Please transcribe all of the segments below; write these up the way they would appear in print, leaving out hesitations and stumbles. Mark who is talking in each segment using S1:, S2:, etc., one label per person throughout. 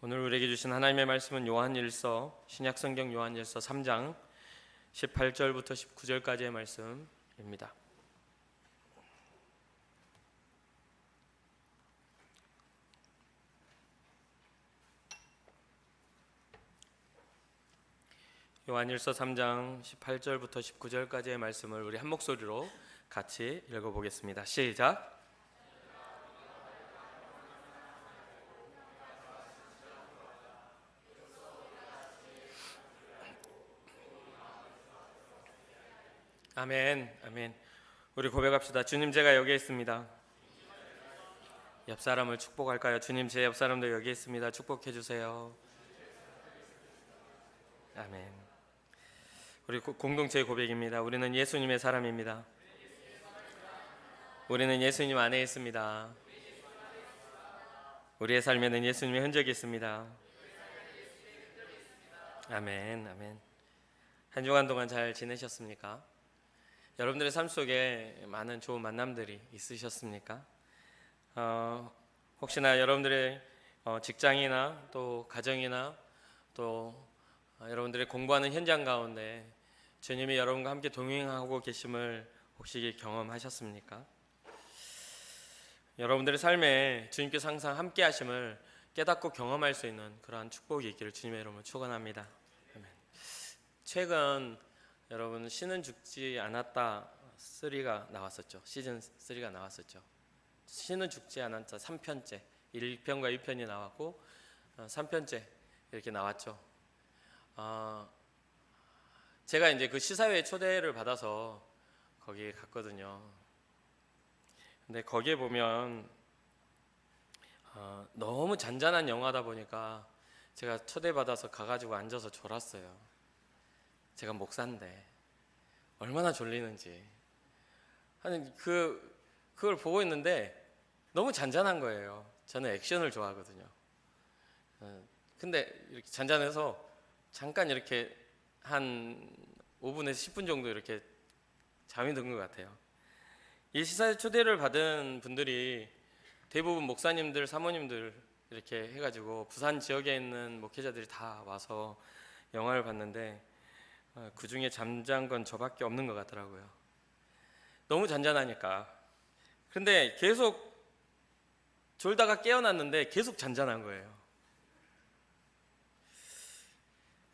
S1: 오늘 우리에게 주신 하나님의 말씀은 요한일서, 신약성경 요한일서 3장 18절부터 19절까지의 말씀입니다. 요한일서 3장 18절부터 19절까지의 말씀을 우리 한 목소리로 같이 읽어보겠습니다. 시작. 아멘, 아멘. 우리 고백합시다. 주님, 제가 여기 있습니다. 옆 사람을 축복할까요? 주님, 제 옆 사람도 여기 있습니다. 축복해 주세요. 아멘. 우리 공동체의 고백입니다. 우리는 예수님의 사람입니다. 우리는 예수님 안에 있습니다. 우리의 삶에는 예수님의 흔적이 있습니다. 아멘, 아멘. 한 주간 동안 잘 지내셨습니까? 여러분들의 삶 속에 많은 좋은 만남들이 있으셨습니까? 혹시나 여러분들의 직장이나 또 가정이나 또 여러분들의 공부하는 현장 가운데 주님이 여러분과 함께 동행하고 계심을 혹시 경험하셨습니까? 여러분들의 삶에 주님께서 항상 함께 하심을 깨닫고 경험할 수 있는 그러한 축복이 있기를 주님의 이름으로 축원합니다. 최근 여러분 신은 죽지 않았다 3가 나왔었죠. 시즌 3가 나왔었죠. 신은 죽지 않았다 3편째 1편과 2편이 나왔고 3편째 이렇게 나왔죠. 제가 이제 그 시사회에 초대를 받아서 거기에 갔거든요. 근데 거기에 보면 너무 잔잔한 영화다 보니까 제가 초대받아서 가가지고 앉아서 졸았어요. 제가 목사인데 얼마나 졸리는지. 아니 그걸 보고 있는데 너무 잔잔한 거예요. 저는 액션을 좋아하거든요. 근데 이렇게 잔잔해서 잠깐 이렇게 한 5분에서 10분 정도 이렇게 잠이 든 것 같아요. 이 시사회 초대를 받은 분들이 대부분 목사님들, 사모님들 이렇게 해가지고 부산 지역에 있는 목회자들이 다 와서 영화를 봤는데 그 중에 잠잔 건 저밖에 없는 것 같더라고요. 너무 잔잔하니까. 그런데 계속 졸다가 깨어났는데 계속 잔잔한 거예요.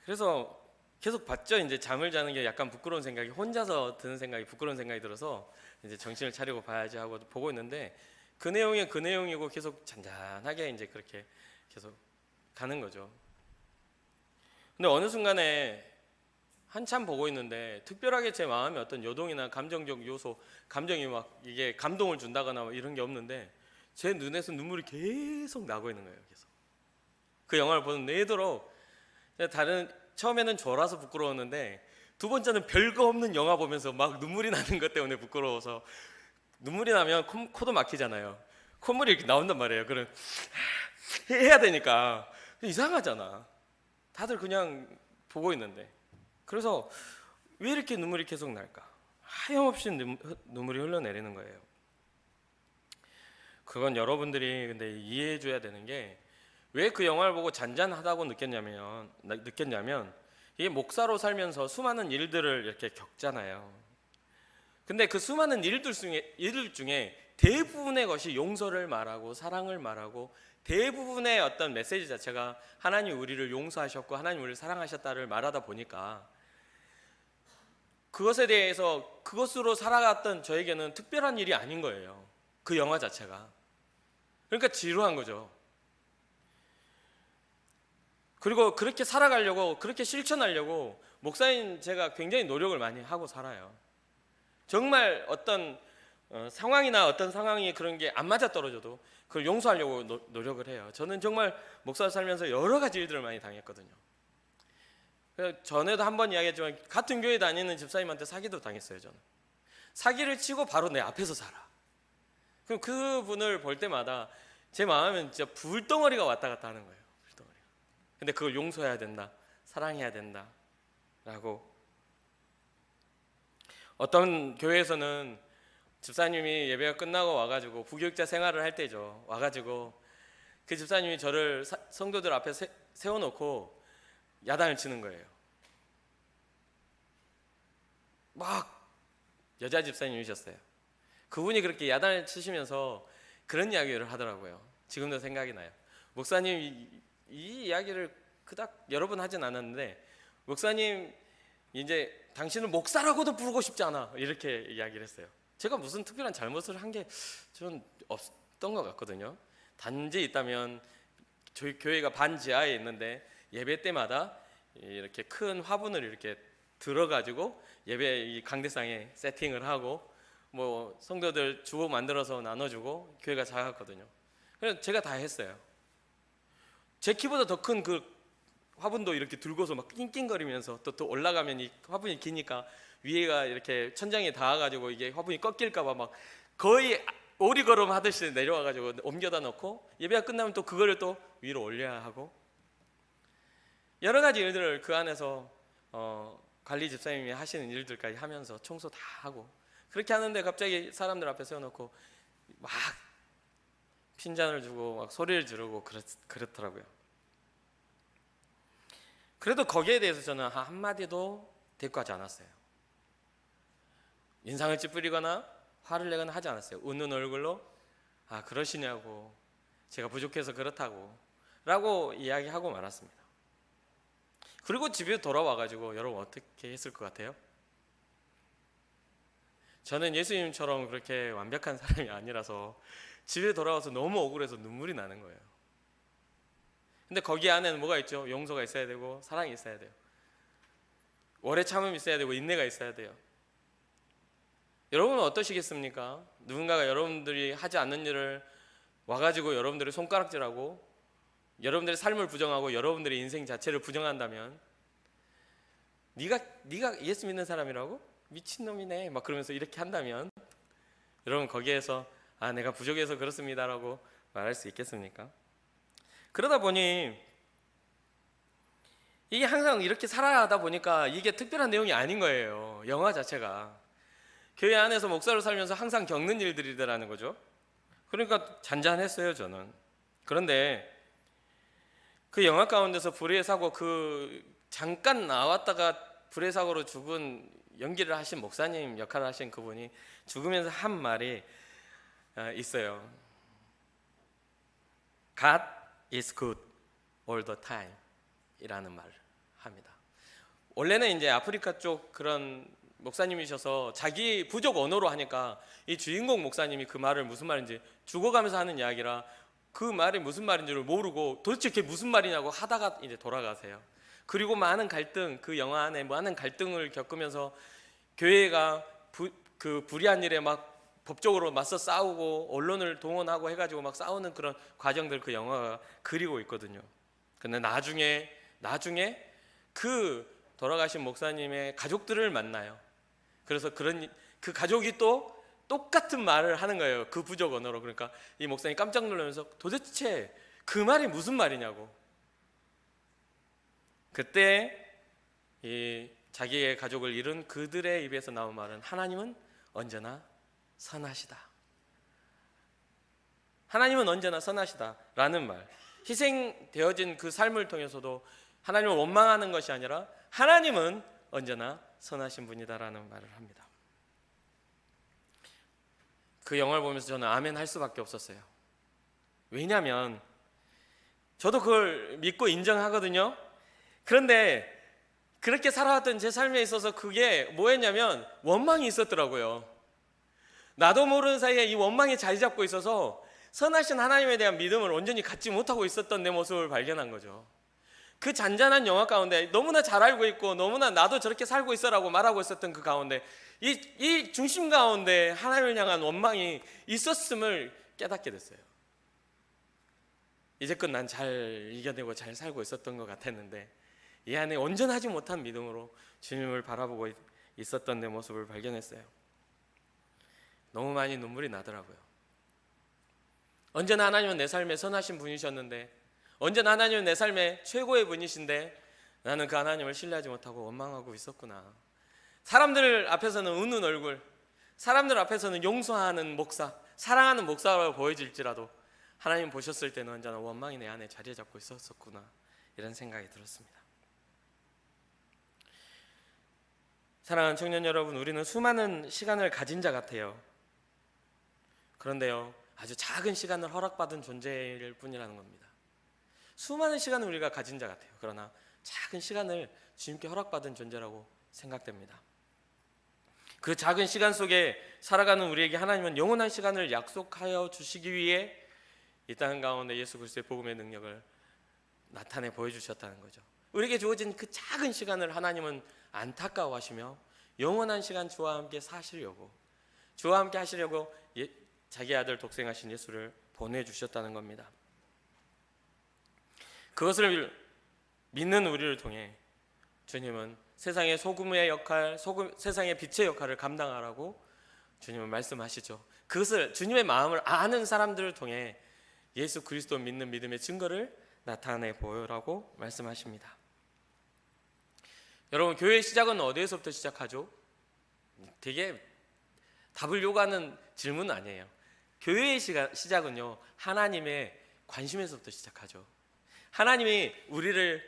S1: 그래서 계속 봤죠. 이제 잠을 자는 게 약간 부끄러운 생각이, 혼자서 드는 생각이 부끄러운 생각이 들어서 이제 정신을 차리고 봐야지 하고 보고 있는데 그 내용이 그 내용이고 계속 잔잔하게 이제 그렇게 계속 가는 거죠. 근데 어느 순간에 한참 보고 있는데 특별하게 제 마음에 어떤 요동이나 감정적 요소, 감정이 막 이게 감동을 준다거나 뭐 이런 게 없는데 제 눈에서 눈물이 계속 나고 있는 거예요. 계속 그 영화를 보는 내도록 처음에는 졸아서 부끄러웠는데 두 번째는 별거 없는 영화 보면서 막 눈물이 나는 것 때문에 부끄러워서, 눈물이 나면 코도 막히잖아요. 콧물이 이렇게 나온단 말이에요. 그럼 해야 되니까 이상하잖아. 다들 그냥 보고 있는데. 그래서 왜 이렇게 눈물이 계속 날까? 하염없이 눈물이 흘러내리는 거예요. 그건 여러분들이 근데 이해해 줘야 되는 게, 왜 그 영화를 보고 잔잔하다고 느꼈냐면 이게 목사로 살면서 수많은 일들을 이렇게 겪잖아요. 근데 그 수많은 일들 중에 대부분의 것이 용서를 말하고 사랑을 말하고 대부분의 어떤 메시지 자체가 하나님 우리를 용서하셨고 하나님 우리를 사랑하셨다를 말하다 보니까 그것에 대해서 그것으로 살아갔던 저에게는 특별한 일이 아닌 거예요. 그 영화 자체가. 그러니까 지루한 거죠. 그리고 그렇게 살아가려고, 그렇게 실천하려고 목사인 제가 굉장히 노력을 많이 하고 살아요. 정말 어떤 상황이나 어떤 상황이 그런 게 안 맞아떨어져도 그걸 용서하려고 노력을 해요. 저는 정말 목사 살면서 여러 가지 일들을 많이 당했거든요. 전에도 한번 이야기했지만 같은 교회 다니는 집사님한테 사기도 당했어요. 저는 사기를 치고 바로 내 앞에서 살아. 그럼 그분을 볼 때마다 제 마음은 진짜 불덩어리가 왔다 갔다 하는 거예요. 불덩어리가. 근데 그걸 용서해야 된다, 사랑해야 된다 라고. 어떤 교회에서는 집사님이 예배가 끝나고 와가지고 부교육자 생활을 할 때죠. 와가지고 그 집사님이 저를 성도들 앞에 세워놓고 야단을 치는 거예요. 막 여자 집사님이셨어요. 그분이 그렇게 야단을 치시면서 그런 이야기를 하더라고요. 지금도 생각이 나요. 목사님 이 이야기를 그닥 여러 번 하진 않았는데, 목사님 이제 당신을 목사라고도 부르고 싶지 않아, 이렇게 이야기를 했어요. 제가 무슨 특별한 잘못을 한 게 저는 없던 것 같거든요. 단지 있다면 저희 교회가 반지하에 있는데 예배 때마다 이렇게 큰 화분을 이렇게 들어가지고 예배 이 강대상에 세팅을 하고 뭐 성도들 주보 만들어서 나눠주고, 교회가 작았거든요. 그래서 제가 다 했어요. 제 키보다 더 큰 그 화분도 이렇게 들고서 막 낑낑거리면서 또 올라가면 이 화분이 기니까 위에가 이렇게 천장에 닿아가지고 이게 화분이 꺾일까봐 막 거의 오리걸음 하듯이 내려와가지고 옮겨다 놓고, 예배가 끝나면 또 그거를 또 위로 올려야 하고, 여러 가지 일들을 그 안에서 관리 집사님이 하시는 일들까지 하면서 청소 다 하고, 그렇게 하는데 갑자기 사람들 앞에 세워놓고 막 핀잔을 주고 막 소리를 지르고 그렇더라고요. 그래도 거기에 대해서 저는 한마디도 대꾸하지 않았어요. 인상을 찌푸리거나 화를 내거나 하지 않았어요. 웃는 얼굴로 그러시냐고, 제가 부족해서 그렇다고 라고 이야기하고 말았습니다. 그리고 집에 돌아와가지고 여러분 어떻게 했을 것 같아요? 저는 예수님처럼 그렇게 완벽한 사람이 아니라서 집에 돌아와서 너무 억울해서 눈물이 나는 거예요. 근데 거기 안에는 뭐가 있죠? 용서가 있어야 되고 사랑이 있어야 돼요. 오래 참음이 있어야 되고 인내가 있어야 돼요. 여러분은 어떠시겠습니까? 누군가가 여러분들이 하지 않는 일을 와가지고 여러분들의 손가락질하고 여러분들의 삶을 부정하고 여러분들의 인생 자체를 부정한다면, 네가 예수 믿는 사람이라고? 미친놈이네 막 그러면서 이렇게 한다면 여러분 거기에서 내가 부족해서 그렇습니다라고 말할 수 있겠습니까? 그러다 보니 이게 항상 이렇게 살아가다 보니까 이게 특별한 내용이 아닌 거예요. 영화 자체가 교회 안에서 목사로 살면서 항상 겪는 일들이더라는 거죠. 그러니까 잔잔했어요 저는. 그런데 그 영화 가운데서 불의의 사고, 그 잠깐 나왔다가 불의의 사고로 죽은 연기를 하신 목사님 역할을 하신 그분이 죽으면서 한 말이 있어요. God is good all the time 이라는 말을 합니다. 원래는 이제 아프리카 쪽 그런 목사님이셔서 자기 부족 언어로 하니까 이 주인공 목사님이 그 말을 무슨 말인지 죽어가면서 하는 이야기라 그 말이 무슨 말인지를 모르고 도대체 그게 무슨 말이냐고 하다가 이제 돌아가세요. 그리고 많은 갈등, 그 영화 안에 많은 갈등을 겪으면서 교회가 그 불의한 일에 막 법적으로 맞서 싸우고 언론을 동원하고 해가지고 막 싸우는 그런 과정들 그 영화가 그리고 있거든요. 근데 나중에 그 돌아가신 목사님의 가족들을 만나요. 그래서 그 가족이 또 똑같은 말을 하는 거예요. 그 부족 언어로. 그러니까 이 목사님이 깜짝 놀라면서 도대체 그 말이 무슨 말이냐고. 그때 이 자기의 가족을 잃은 그들의 입에서 나온 말은 하나님은 언제나 선하시다. 하나님은 언제나 선하시다라는 말. 희생되어진 그 삶을 통해서도 하나님을 원망하는 것이 아니라 하나님은 언제나 선하신 분이다라는 말을 합니다. 그 영화를 보면서 저는 아멘 할 수밖에 없었어요. 왜냐하면 저도 그걸 믿고 인정하거든요. 그런데 그렇게 살아왔던 제 삶에 있어서 그게 뭐였냐면 원망이 있었더라고요. 나도 모르는 사이에 이 원망이 자리 잡고 있어서 선하신 하나님에 대한 믿음을 온전히 갖지 못하고 있었던 내 모습을 발견한 거죠. 그 잔잔한 영화 가운데 너무나 잘 알고 있고 너무나 나도 저렇게 살고 있어라고 말하고 있었던 그 가운데 이 중심 가운데 하나님을 향한 원망이 있었음을 깨닫게 됐어요. 이제껏 난 잘 이겨내고 잘 살고 있었던 것 같았는데 이 안에 온전하지 못한 믿음으로 주님을 바라보고 있었던 내 모습을 발견했어요. 너무 많이 눈물이 나더라고요. 언제나 하나님은 내 삶에 선하신 분이셨는데, 언제나 하나님은 내 삶의 최고의 분이신데 나는 그 하나님을 신뢰하지 못하고 원망하고 있었구나. 사람들 앞에서는 웃는 얼굴, 사람들 앞에서는 용서하는 목사, 사랑하는 목사라고 보여질지라도 하나님 보셨을 때는 언제나 원망이 내 안에 자리 잡고 있었구나, 이런 생각이 들었습니다. 사랑하는 청년 여러분, 우리는 수많은 시간을 가진 자 같아요. 그런데요, 아주 작은 시간을 허락받은 존재일 뿐이라는 겁니다. 수많은 시간을 우리가 가진 자 같아요. 그러나 작은 시간을 주님께 허락받은 존재라고 생각됩니다. 그 작은 시간 속에 살아가는 우리에게 하나님은 영원한 시간을 약속하여 주시기 위해 이 땅 가운데 예수 그리스도의 복음의 능력을 나타내 보여주셨다는 거죠. 우리에게 주어진 그 작은 시간을 하나님은 안타까워하시며 영원한 시간 주와 함께 사시려고, 주와 함께 하시려고 자기 아들 독생하신 예수를 보내주셨다는 겁니다. 그것을 믿는 우리를 통해 주님은 세상의 소금의 역할, 세상의 빛의 역할을 감당하라고 주님은 말씀하시죠. 그것을, 주님의 마음을 아는 사람들을 통해 예수 그리스도 믿는 믿음의 증거를 나타내 보여라고 말씀하십니다. 여러분, 교회의 시작은 어디에서부터 시작하죠? 되게 답을 요구하는 질문은 아니에요. 교회의 시작은요, 하나님의 관심에서부터 시작하죠. 하나님이 우리를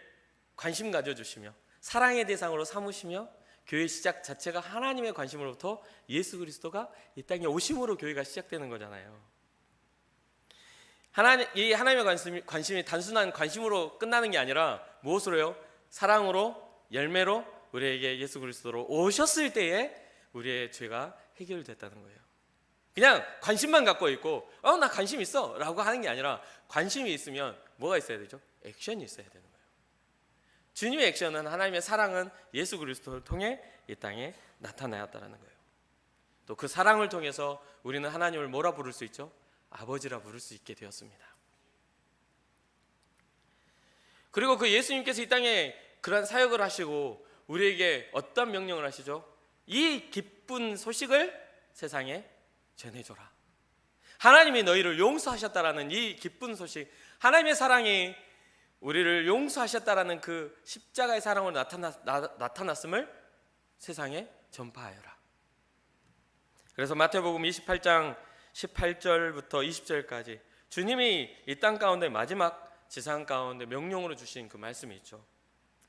S1: 관심 가져주시며 사랑의 대상으로 삼으시며, 교회의 시작 자체가 하나님의 관심으로부터 예수 그리스도가 이 땅에 오심으로 교회가 시작되는 거잖아요. 이 하나님의 관심이 단순한 관심으로 끝나는 게 아니라 무엇으로요? 사랑으로, 열매로 우리에게 예수 그리스도로 오셨을 때에 우리의 죄가 해결됐다는 거예요. 그냥 관심만 갖고 있고 나 관심 있어 라고 하는 게 아니라, 관심이 있으면 뭐가 있어야 되죠? 액션이 있어야 되는 거예요. 주님의 액션은, 하나님의 사랑은 예수 그리스도를 통해 이 땅에 나타나였다는 거예요. 또 그 사랑을 통해서 우리는 하나님을 뭐라 부를 수 있죠? 아버지라 부를 수 있게 되었습니다. 그리고 그 예수님께서 이 땅에 그러한 사역을 하시고 우리에게 어떤 명령을 하시죠? 이 기쁜 소식을 세상에 전해줘라. 하나님이 너희를 용서하셨다라는 이 기쁜 소식, 하나님의 사랑이 우리를 용서하셨다라는 그 십자가의 사랑으로 나타났음을 세상에 전파하여라. 그래서 마태복음 28장 18절부터 20절까지 주님이 이 땅 가운데 마지막 지상 가운데 명령으로 주신 그 말씀이 있죠.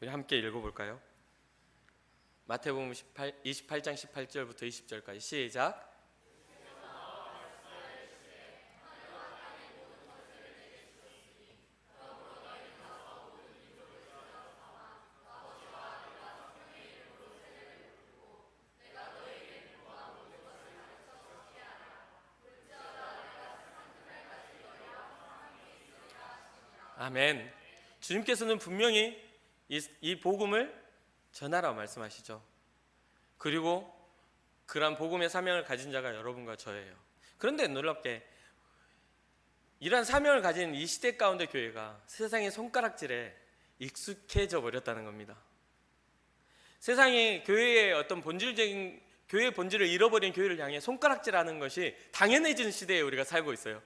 S1: 우리 함께 읽어볼까요? 마태복음 28장 18절부터 20절까지 시작. 아멘. 주님께서는 분명히 이 복음을 전하라고 말씀하시죠. 그리고 그러한 복음의 사명을 가진 자가 여러분과 저예요. 그런데 놀랍게 이러한 사명을 가진 이 시대 가운데 교회가 세상의 손가락질에 익숙해져 버렸다는 겁니다. 세상이 교회의 어떤 본질적인, 교회의 본질을 잃어버린 교회를 향해 손가락질하는 것이 당연해진 시대에 우리가 살고 있어요.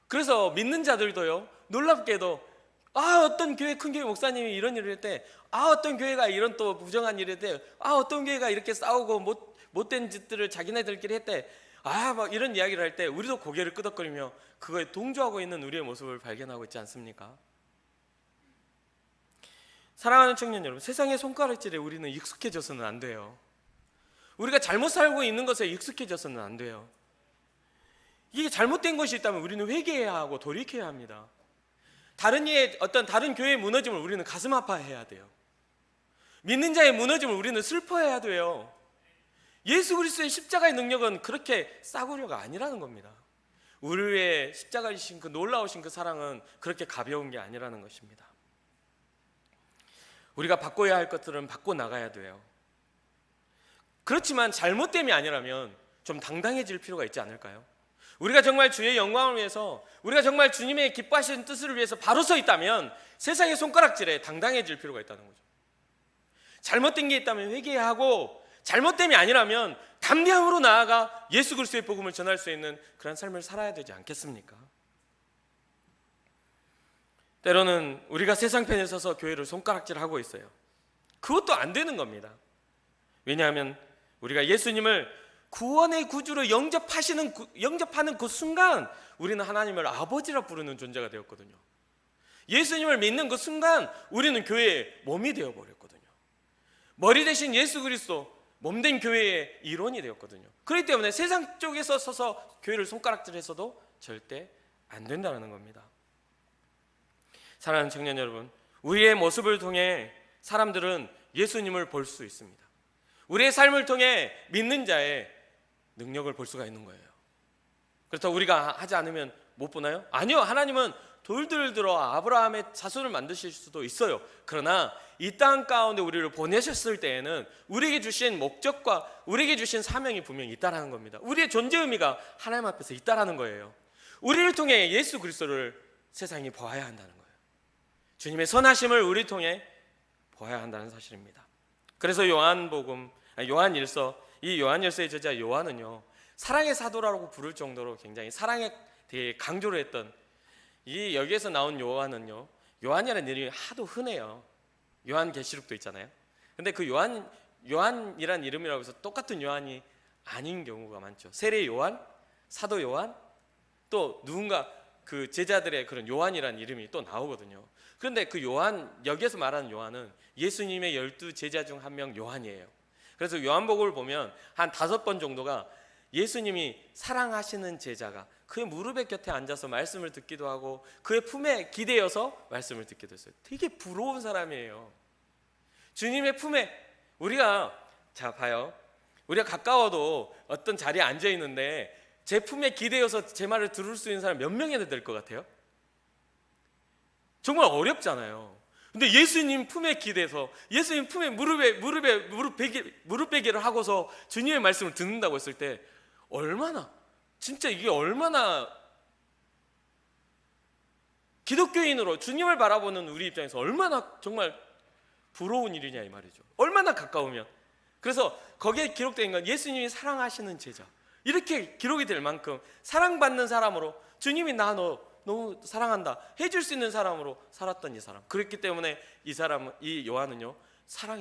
S1: 그래서 믿는 자들도요, 놀랍게도 어떤 교회, 큰 교회 목사님이 이런 일을 했대, 어떤 교회가 이런 또 부정한 일을 했대, 어떤 교회가 이렇게 싸우고 못된 짓들을 자기네들끼리 했대, 막 이런 이야기를 할 때 우리도 고개를 끄덕거리며 그거에 동조하고 있는 우리의 모습을 발견하고 있지 않습니까? 사랑하는 청년 여러분, 세상의 손가락질에 우리는 익숙해져서는 안 돼요. 우리가 잘못 살고 있는 것에 익숙해져서는 안 돼요. 이게 잘못된 것이 있다면 우리는 회개해야 하고 돌이켜야 합니다. 다른 교회의 무너짐을 우리는 가슴 아파해야 돼요. 믿는 자의 무너짐을 우리는 슬퍼해야 돼요. 예수 그리스도의 십자가의 능력은 그렇게 싸구려가 아니라는 겁니다. 우리의 십자가에 지신 그 놀라우신 그 사랑은 그렇게 가벼운 게 아니라는 것입니다. 우리가 바꿔야 할 것들은 바꿔 나가야 돼요. 그렇지만 잘못됨이 아니라면 좀 당당해질 필요가 있지 않을까요? 우리가 정말 주의 영광을 위해서, 우리가 정말 주님의 기뻐하시는 뜻을 위해서 바로 서 있다면 세상의 손가락질에 당당해질 필요가 있다는 거죠. 잘못된 게 있다면 회개하고, 잘못됨이 아니라면 담대함으로 나아가 예수 그리스도의 복음을 전할 수 있는 그런 삶을 살아야 되지 않겠습니까? 때로는 우리가 세상 편에 서서 교회를 손가락질하고 있어요. 그것도 안 되는 겁니다. 왜냐하면 우리가 예수님을 구원의 구주로 영접하는 그 순간 우리는 하나님을 아버지라 부르는 존재가 되었거든요. 예수님을 믿는 그 순간 우리는 교회의 몸이 되어버렸거든요. 머리 대신 예수 그리스도, 몸된 교회의 일원이 되었거든요. 그렇기 때문에 세상 쪽에서 서서 교회를 손가락질해서도 절대 안 된다는 겁니다. 사랑하는 청년 여러분, 우리의 모습을 통해 사람들은 예수님을 볼 수 있습니다. 우리의 삶을 통해 믿는 자의 능력을 볼 수가 있는 거예요. 그렇다고 우리가 하지 않으면 못 보나요? 아니요. 하나님은 돌들 들어 아브라함의 자손을 만드실 수도 있어요. 그러나 이 땅 가운데 우리를 보내셨을 때에는 우리에게 주신 목적과 우리에게 주신 사명이 분명히 있다라는 겁니다. 우리의 존재 의미가 하나님 앞에서 있다라는 거예요. 우리를 통해 예수 그리스도를 세상이 보아야 한다는 거예요. 주님의 선하심을 우리 통해 보아야 한다는 사실입니다. 그래서 요한일서, 이 요한일서의 저자 요한은요, 사랑의 사도라고 부를 정도로 굉장히 사랑에 대해 강조를 했던, 이 여기에서 나온 요한은요, 요한이라는 이름이 하도 흔해요. 요한계시록도 있잖아요. 근데 그 요한이란 이름이라고 해서 똑같은 요한이 아닌 경우가 많죠. 세례 요한, 사도 요한, 또 누군가 그 제자들의 그런 요한이라는 이름이 또 나오거든요. 그런데 그 요한, 여기에서 말하는 요한은 예수님의 12 제자 중 한 명 요한이에요. 그래서 요한복음을 보면 한 5번 정도가 예수님이 사랑하시는 제자가 그의 무릎에 곁에 앉아서 말씀을 듣기도 하고 그의 품에 기대어서 말씀을 듣기도 했어요. 되게 부러운 사람이에요. 주님의 품에, 우리가 봐요. 우리가 가까워도 어떤 자리에 앉아 있는데 제 품에 기대어서 제 말을 들을 수 있는 사람 몇 명이나 될 것 같아요? 정말 어렵잖아요. 근데 예수님 품에 기대서 예수님 품에 무릎 베기를 하고서 주님의 말씀을 듣는다고 했을 때 얼마나, 진짜 이게 얼마나 기독교인으로 주님을 바라보는 우리 입장에서 얼마나 정말 부러운 일이냐 이 말이죠. 얼마나 가까우면. 그래서 거기에 기록된 건 예수님이 사랑하시는 제자, 이렇게 기록이 될 만큼 사랑받는 사람으로, 주님이 나 너 너무 사랑한다 해줄 수 있는 사람으로 살았던 이 사람. 그렇기 때문에 이 요한은요,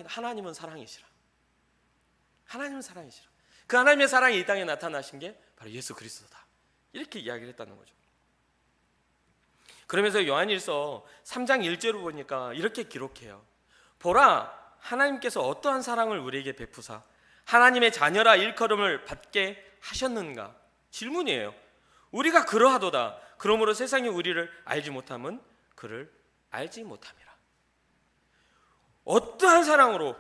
S1: 하나님은 사랑이시라. 하나님은 사랑이시라. 그 하나님의 사랑이 이 땅에 나타나신 게 바로 예수 그리스도다, 이렇게 이야기를 했다는 거죠. 그러면서 요한일서 3장 1절을 보니까 이렇게 기록해요. 보라, 하나님께서 어떠한 사랑을 우리에게 베푸사 하나님의 자녀라 일컬음을 받게 하셨는가. 질문이에요. 우리가 그러하도다. 그러므로 세상이 우리를 알지 못함은 그를 알지 못함이라. 어떠한 사랑으로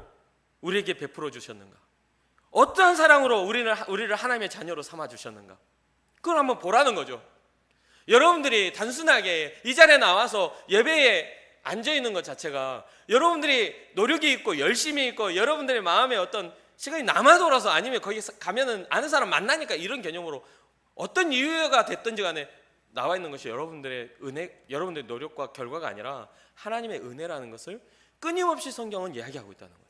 S1: 우리에게 베풀어 주셨는가. 어떠한 사랑으로 우리를 하나님의 자녀로 삼아 주셨는가. 그걸 한번 보라는 거죠. 여러분들이 단순하게 이 자리에 나와서 예배에 앉아 있는 것 자체가 여러분들이 노력이 있고 열심히 있고 여러분들의 마음에 어떤 시간이 남아 돌아서, 아니면 거기 가면은 아는 사람 만나니까, 이런 개념으로 어떤 이유가 됐든지 간에 나와 있는 것이 여러분들의 은혜, 여러분들의 노력과 결과가 아니라 하나님의 은혜라는 것을 끊임없이 성경은 이야기하고 있다는 거예요.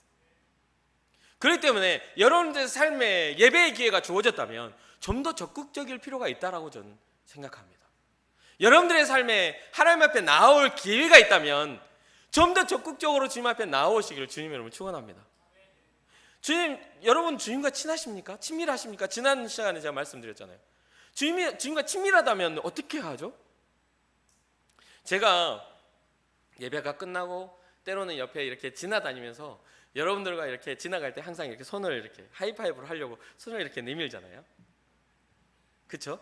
S1: 그렇기 때문에 여러분들의 삶에 예배의 기회가 주어졌다면 좀 더 적극적일 필요가 있다라고 저는 생각합니다. 여러분들의 삶에 하나님 앞에 나올 기회가 있다면 좀 더 적극적으로 주님 앞에 나오시기를 주님 여러분 축원합니다. 여러분 주님과 친하십니까? 친밀하십니까? 지난 시간에 제가 말씀드렸잖아요. 주님과 친밀하다면 어떻게 하죠? 제가 예배가 끝나고 때로는 옆에 이렇게 지나다니면서 여러분들과 이렇게 지나갈 때 항상 이렇게 손을 이렇게 하이파이브를 하려고 손을 이렇게 내밀잖아요. 그렇죠?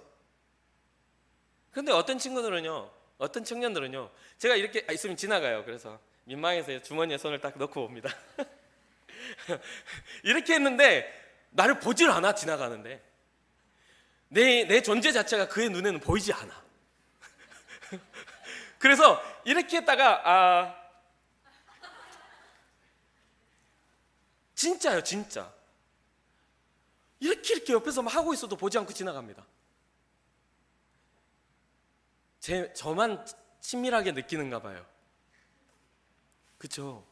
S1: 근데 어떤 청년들은요, 제가 이렇게 있으면 지나가요. 그래서 민망해서 주머니에 손을 딱 넣고 옵니다. 이렇게 했는데 나를 보질 않아. 지나가는데 내 존재 자체가 그의 눈에는 보이지 않아. 그래서 이렇게 했다가 진짜요, 진짜 이렇게 옆에서 막 하고 있어도 보지 않고 지나갑니다. 저만 친밀하게 느끼는가 봐요. 그렇죠?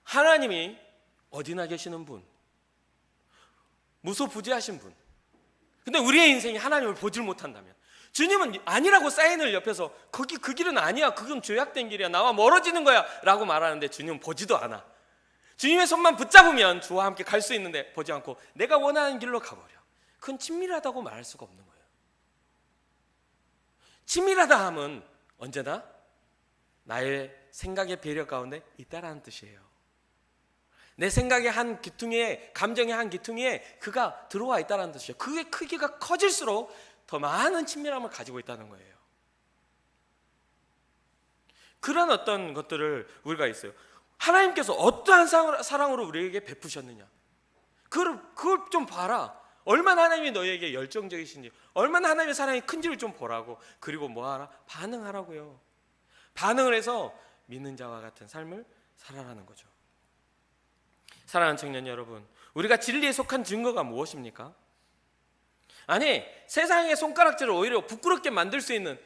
S1: 하나님이 어디나 계시는 분, 무소부재하신 분. 근데 우리의 인생이 하나님을 보질 못한다면, 주님은 아니라고 사인을 옆에서 그 길은 아니야, 그건 죄악된 길이야, 나와 멀어지는 거야 라고 말하는데 주님은 보지도 않아. 주님의 손만 붙잡으면 주와 함께 갈 수 있는데 보지 않고 내가 원하는 길로 가버려. 그건 친밀하다고 말할 수가 없는 거예요. 친밀하다 함은 언제나 나의 생각의 배려 가운데 있다라는 뜻이에요. 내 생각의 한 기퉁에, 감정의 한 기퉁에 그가 들어와 있다는 뜻이에요. 그의 크기가 커질수록 더 많은 친밀함을 가지고 있다는 거예요. 그런 어떤 것들을 우리가 있어요. 하나님께서 어떠한 사랑으로 우리에게 베푸셨느냐, 그걸 좀 봐라. 얼마나 하나님이 너희에게 열정적이신지, 얼마나 하나님의 사랑이 큰지를 좀 보라고. 그리고 뭐하라? 반응하라고요. 반응을 해서 믿는 자와 같은 삶을 살아라는 거죠. 사랑하는 청년 여러분, 우리가 진리에 속한 증거가 무엇입니까? 아니, 세상의 손가락질을 오히려 부끄럽게 만들 수 있는,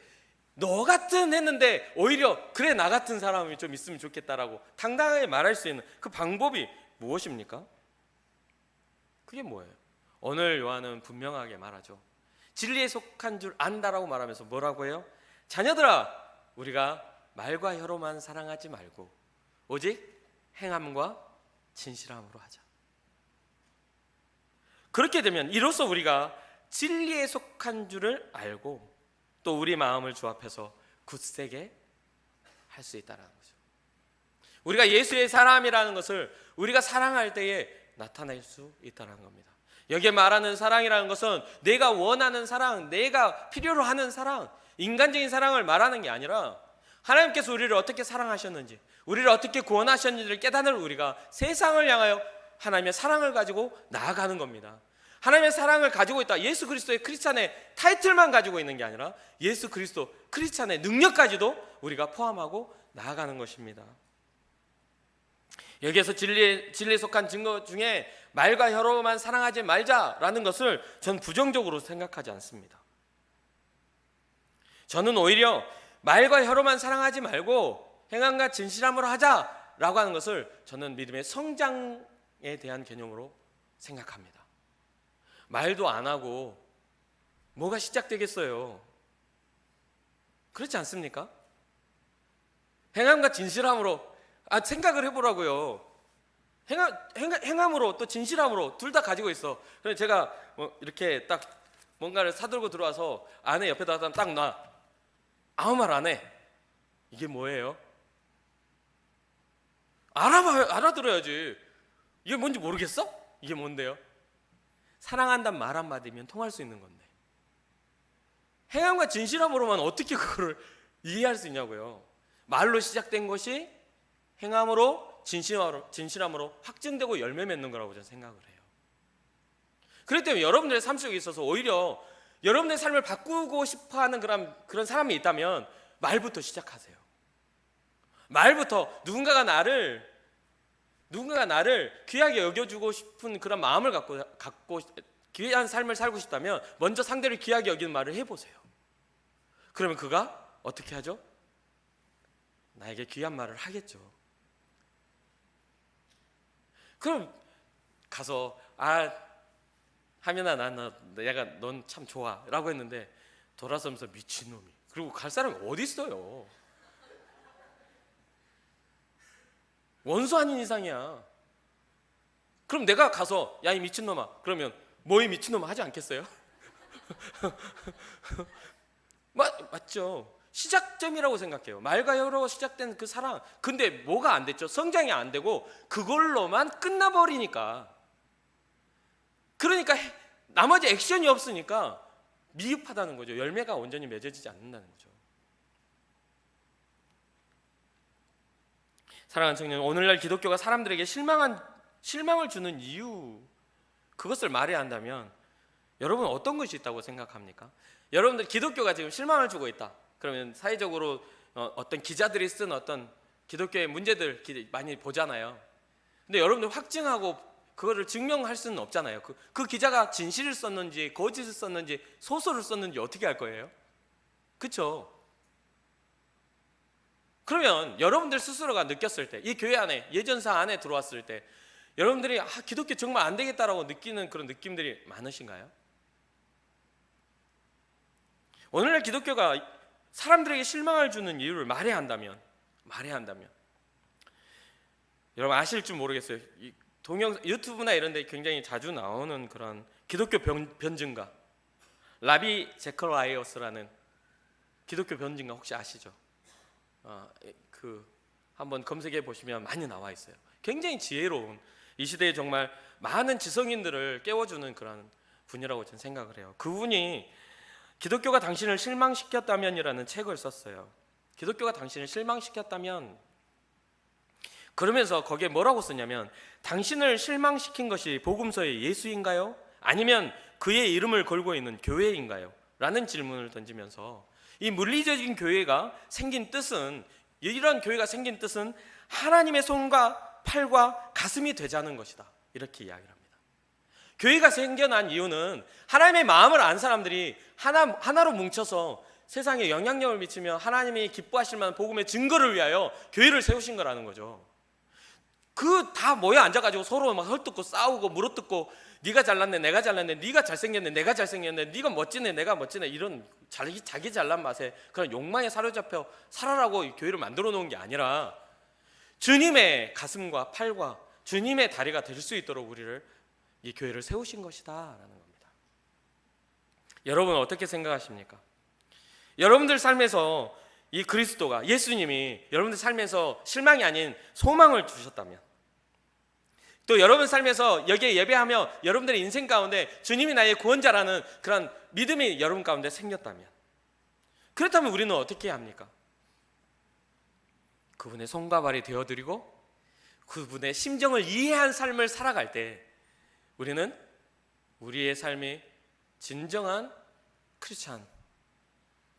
S1: 너 같은 했는데 오히려 그래 나 같은 사람이 좀 있으면 좋겠다라고 당당하게 말할 수 있는 그 방법이 무엇입니까? 그게 뭐예요? 오늘 요한은 분명하게 말하죠. 진리에 속한 줄 안다라고 말하면서 뭐라고 해요? 자녀들아, 우리가 말과 혀로만 사랑하지 말고 오직 행함과 진실함으로 하자. 그렇게 되면 이로써 우리가 진리에 속한 줄을 알고 또 우리 마음을 조합해서 굳세게 할 수 있다는 거죠. 우리가 예수의 사람이라는 것을 우리가 사랑할 때에 나타낼 수 있다는 겁니다. 여기에 말하는 사랑이라는 것은 내가 원하는 사랑, 내가 필요로 하는 사랑, 인간적인 사랑을 말하는 게 아니라 하나님께서 우리를 어떻게 사랑하셨는지, 우리를 어떻게 구원하셨는지를 깨닫는 우리가 세상을 향하여 하나님의 사랑을 가지고 나아가는 겁니다. 하나님의 사랑을 가지고 있다. 예수 그리스도의 크리스찬의 타이틀만 가지고 있는 게 아니라 예수 그리스도 크리스찬의 능력까지도 우리가 포함하고 나아가는 것입니다. 여기에서 진리에 속한 증거 중에 말과 혀로만 사랑하지 말자라는 것을 전 부정적으로 생각하지 않습니다. 저는 오히려 말과 혀로만 사랑하지 말고 행함과 진실함으로 하자라고 하는 것을 저는 믿음의 성장에 대한 개념으로 생각합니다. 말도 안 하고 뭐가 시작되겠어요? 그렇지 않습니까? 행함과 진실함으로 생각을 해보라고요. 행함으로 또 진실함으로 둘 다 가지고 있어. 그래서 제가 이렇게 딱 뭔가를 사들고 들어와서 아내 옆에다 딱 놔. 아무 말 안 해. 이게 뭐예요? 알아들어야지. 이게 뭔지 모르겠어? 이게 뭔데요? 사랑한다는 말 한마디면 통할 수 있는 건데 행함과 진실함으로만 어떻게 그거를 이해할 수 있냐고요. 말로 시작된 것이 행함으로 진실함으로 확증되고 열매 맺는 거라고 저는 생각을 해요. 그렇기 때문에 여러분들의 삶 속에 있어서 오히려 여러분의 삶을 바꾸고 싶어하는 그런 사람이 있다면 말부터 시작하세요. 말부터 누군가가 나를 귀하게 여겨주고 싶은 그런 마음을 갖고 귀한 삶을 살고 싶다면 먼저 상대를 귀하게 여기는 말을 해보세요. 그러면 그가 어떻게 하죠? 나에게 귀한 말을 하겠죠. 그럼 가서 하면아 내가 넌 참 좋아 라고 했는데 돌아서면서 미친놈이, 그리고 갈 사람이 어디 있어요? 원수 아닌 이상이야. 그럼 내가 가서 야 이 미친놈아, 그러면 뭐 이 미친놈아 하지 않겠어요? 맞죠. 시작점이라고 생각해요. 말과 혀로 시작된 그 사랑. 근데 뭐가 안 됐죠? 성장이 안 되고 그걸로만 끝나버리니까. 그러니까 나머지 액션이 없으니까 미흡하다는 거죠. 열매가 온전히 맺어지지 않는다는 거죠. 사랑하는 청년, 오늘날 기독교가 사람들에게 실망을 주는 이유, 그것을 말해야 한다면 여러분은 어떤 것이 있다고 생각합니까? 여러분들 기독교가 지금 실망을 주고 있다. 그러면 사회적으로 어떤 기자들이 쓴 어떤 기독교의 문제들 많이 보잖아요. 근데 여러분들 확증하고 그거를 증명할 수는 없잖아요. 그 기자가 진실을 썼는지 거짓을 썼는지 소설을 썼는지 어떻게 할 거예요? 그렇죠? 그러면 여러분들 스스로가 느꼈을 때, 이 교회 안에, 예전사 안에 들어왔을 때 여러분들이 기독교 정말 안 되겠다라고 느끼는 그런 느낌들이 많으신가요? 오늘날 기독교가 사람들에게 실망을 주는 이유를 말해야 한다면 여러분 아실 줄 모르겠어요. 이 유튜브나 이런 데 굉장히 자주 나오는 그런 기독교 변증가 라비 제커라이어스라는 기독교 변증가 혹시 아시죠? 한번 검색해 보시면 많이 나와 있어요. 굉장히 지혜로운, 이 시대에 정말 많은 지성인들을 깨워주는 그런 분이라고 저는 생각을 해요. 그분이 기독교가 당신을 실망시켰다면이라는 책을 썼어요. 기독교가 당신을 실망시켰다면, 그러면서 거기에 뭐라고 쓰냐면, 당신을 실망시킨 것이 복음서의 예수인가요? 아니면 그의 이름을 걸고 있는 교회인가요? 라는 질문을 던지면서, 이 물리적인 교회가 생긴 뜻은, 이런 교회가 생긴 뜻은 하나님의 손과 팔과 가슴이 되자는 것이다, 이렇게 이야기를 합니다. 교회가 생겨난 이유는 하나님의 마음을 안 사람들이 하나로 뭉쳐서 세상에 영향력을 미치며 하나님이 기뻐하실 만한 복음의 증거를 위하여 교회를 세우신 거라는 거죠. 다 모여 앉아가지고 서로 막 헐뜯고 싸우고 물어뜯고, 네가 잘났네, 내가 잘났네, 네가 잘생겼네, 내가 잘생겼네, 네가 멋지네, 내가 멋지네, 이런 자기 잘난 맛에 그런 욕망에 사로잡혀 살아라고 이 교회를 만들어 놓은 게 아니라, 주님의 가슴과 팔과 주님의 다리가 될 수 있도록 우리를, 이 교회를 세우신 것이다 라는 겁니다. 여러분 어떻게 생각하십니까? 여러분들 삶에서 이 그리스도가, 예수님이 여러분들 삶에서 실망이 아닌 소망을 주셨다면, 또 여러분 삶에서 여기에 예배하며 여러분들의 인생 가운데 주님이 나의 구원자라는 그런 믿음이 여러분 가운데 생겼다면, 그렇다면 우리는 어떻게 해야 합니까? 그분의 손과 발이 되어드리고 그분의 심정을 이해한 삶을 살아갈 때 우리는 우리의 삶이 진정한 크리스찬,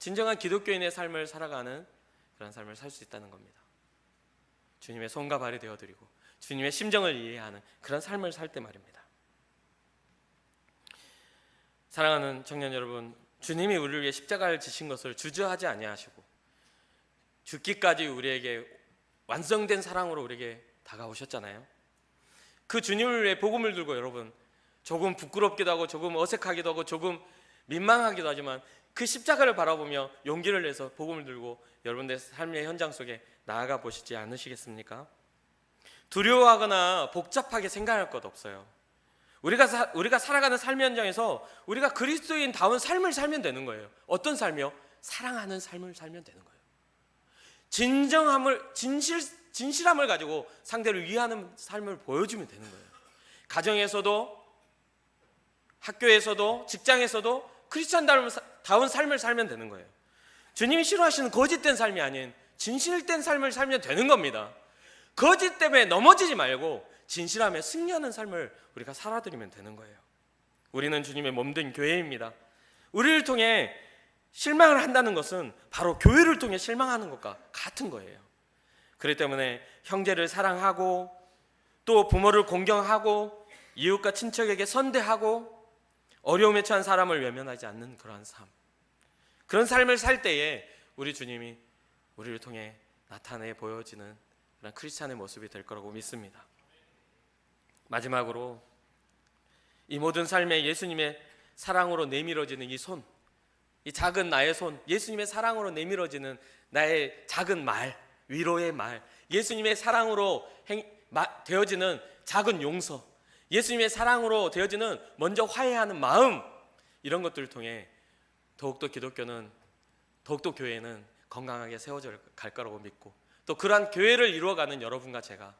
S1: 진정한 기독교인의 삶을 살아가는 그런 삶을 살 수 있다는 겁니다. 주님의 손과 발이 되어드리고 주님의 심정을 이해하는 그런 삶을 살 때 말입니다. 사랑하는 청년 여러분, 주님이 우리를 위해 십자가를 지신 것을 주저하지 아니하시고 죽기까지 우리에게 완성된 사랑으로 우리에게 다가오셨잖아요. 그 주님을 위해 복음을 들고 여러분, 조금 부끄럽기도 하고 조금 어색하기도 하고 조금 민망하기도 하지만 그 십자가를 바라보며 용기를 내서 복음을 들고 여러분들의 삶의 현장 속에 나아가 보시지 않으시겠습니까? 두려워하거나 복잡하게 생각할 것 없어요. 우리가 살아가는 삶의 현장에서 우리가 그리스도인다운 삶을 살면 되는 거예요. 어떤 삶이요? 사랑하는 삶을 살면 되는 거예요. 진실함을 가지고 상대를 위하는 삶을 보여주면 되는 거예요. 가정에서도, 학교에서도, 직장에서도 크리스찬다운 삶을 살면 되는 거예요. 주님이 싫어하시는 거짓된 삶이 아닌 진실된 삶을 살면 되는 겁니다. 거짓 때문에 넘어지지 말고 진실함에 승리하는 삶을 우리가 살아드리면 되는 거예요. 우리는 주님의 몸된 교회입니다. 우리를 통해 실망을 한다는 것은 바로 교회를 통해 실망하는 것과 같은 거예요. 그렇기 때문에 형제를 사랑하고 또 부모를 공경하고 이웃과 친척에게 선대하고 어려움에 처한 사람을 외면하지 않는 그러한 삶, 그런 삶을 살 때에 우리 주님이 우리를 통해 나타내 보여지는 그런 크리스찬의 모습이 될 거라고 믿습니다. 마지막으로 이 모든 삶에 예수님의 사랑으로 내밀어지는 이 손, 이 작은 나의 손, 예수님의 사랑으로 내밀어지는 나의 작은 말, 위로의 말, 예수님의 사랑으로 되어지는 작은 용서, 예수님의 사랑으로 되어지는 먼저 화해하는 마음, 이런 것들을 통해 더욱더 기독교는, 더욱더 교회는 건강하게 세워져 갈 거라고 믿고, 또 그러한 교회를 이루어가는 여러분과 제가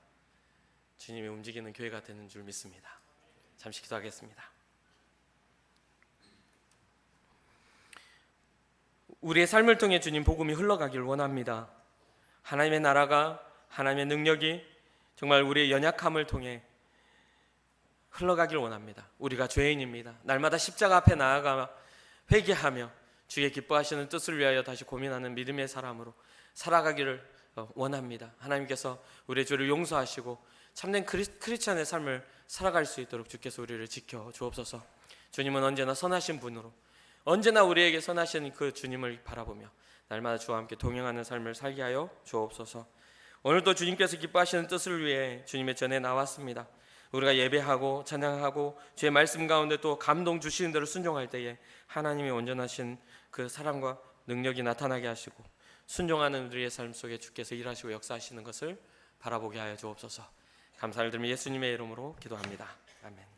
S1: 주님이 움직이는 교회가 되는 줄 믿습니다. 잠시 기도하겠습니다. 우리의 삶을 통해 주님 복음이 흘러가길 원합니다. 하나님의 나라가, 하나님의 능력이 정말 우리의 연약함을 통해 흘러가길 원합니다. 우리가 죄인입니다. 날마다 십자가 앞에 나아가 회개하며 주의 기뻐하시는 뜻을 위하여 다시 고민하는 믿음의 사람으로 살아가기를 원합니다. 하나님께서 우리의 죄를 용서하시고 참된 크리스찬의 삶을 살아갈 수 있도록 주께서 우리를 지켜 주옵소서. 주님은 언제나 선하신 분으로, 언제나 우리에게 선하신 그 주님을 바라보며 날마다 주와 함께 동행하는 삶을 살게 하여 주옵소서. 오늘도 주님께서 기뻐하시는 뜻을 위해 주님의 전에 나왔습니다. 우리가 예배하고 찬양하고 주의 말씀 가운데 또 감동 주시는 대로 순종할 때에 하나님의 온전하신 그 사랑과 능력이 나타나게 하시고 순종하는 우리의 삶 속에 주께서 일하시고 역사하시는 것을 바라보게 하여 주옵소서. 감사를 드리며 예수님의 이름으로 기도합니다. 아멘.